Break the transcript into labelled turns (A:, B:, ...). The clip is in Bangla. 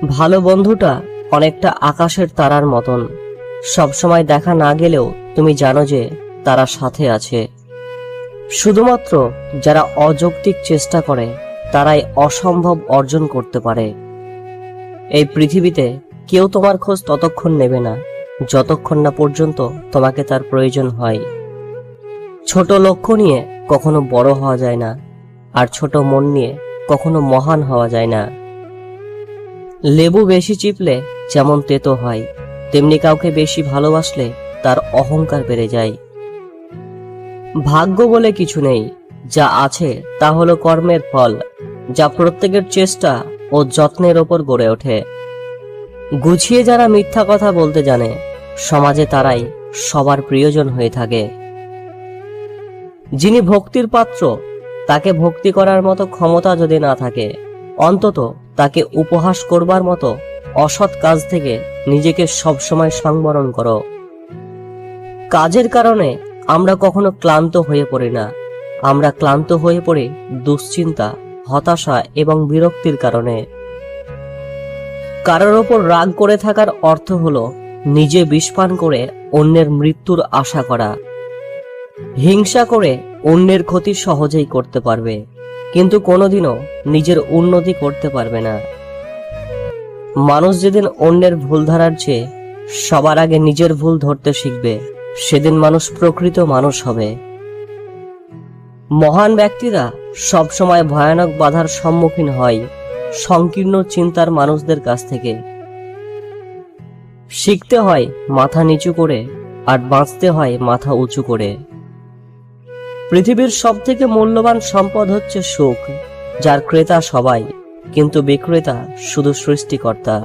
A: ভালো বন্ধুটা অনেকটা আকাশের তারার মতন। সবসময় দেখা না গেলেও তুমি জানো যে তারা সাথে আছে। শুধুমাত্র যারা অযৌক্তিক চেষ্টা করে তারাই অসম্ভব অর্জন করতে পারে। এই পৃথিবীতে কেউ তোমার খোঁজ ততক্ষণ নেবে না যতক্ষণ না পর্যন্ত তোমাকে তার প্রয়োজন হয়। ছোট লক্ষ্য নিয়ে কখনো বড় হওয়া যায় না, আর ছোট মন নিয়ে কখনো মহান হওয়া যায় না। লেবু বেশি চিপলে যেমন তেতো হয়, তেমনি কাউকে বেশি ভালোবাসলে তার অহংকার বেড়ে যায়। ভাগ্য বলে কিছু নেই, যা আছে তা হলো কর্মের ফল, যা প্রত্যেকের চেষ্টা ও যত্নের ওপর গড়ে ওঠে। গুছিয়ে যারা মিথ্যা কথা বলতে জানে, সমাজে তারাই সবার প্রিয়জন হয়ে থাকে। যিনি ভক্তির পাত্র, তাকে ভক্তি করার মতো ক্ষমতা যদি না থাকে, অন্তত তাকে উপহাস করবার মতো অসৎ কাজ থেকে নিজেকে সবসময় সংবরণ করো। কাজের কারণে আমরা কখনো ক্লান্ত হয়ে পড়ি না, আমরা ক্লান্ত হয়ে পড়ি দুশ্চিন্তা, হতাশা এবং বিরক্তির কারণে। কারোর ওপর রাগ করে থাকার অর্থ হলো নিজে বিষপান করে অন্যের মৃত্যুর আশা করা। হিংসা করে অন্যের ক্ষতি সহজেই করতে পারবে, কিন্তু কোনোদিনও নিজের উন্নতি করতে পারবে না। মানুষ যেদিন অন্যের ভুল ধরার চেয়ে সবার আগে নিজের ভুল ধরতে শিখবে, সেদিন মানুষ প্রকৃত মানুষ হবে। মহান ব্যক্তিরা সবসময় ভয়ানক বাধার সম্মুখীন হয় সংকীর্ণ চিন্তার মানুষদের কাছ থেকে। শিখতে হয় মাথা নিচু করে, আর বাঁচতে হয় মাথা উঁচু করে। পৃথিবীর সবথেকে মূল্যবান সম্পদ হচ্ছে সুখ, যার ক্রেতা সবাই, কিন্তু বিক্রেতা শুধু সৃষ্টিকর্তা।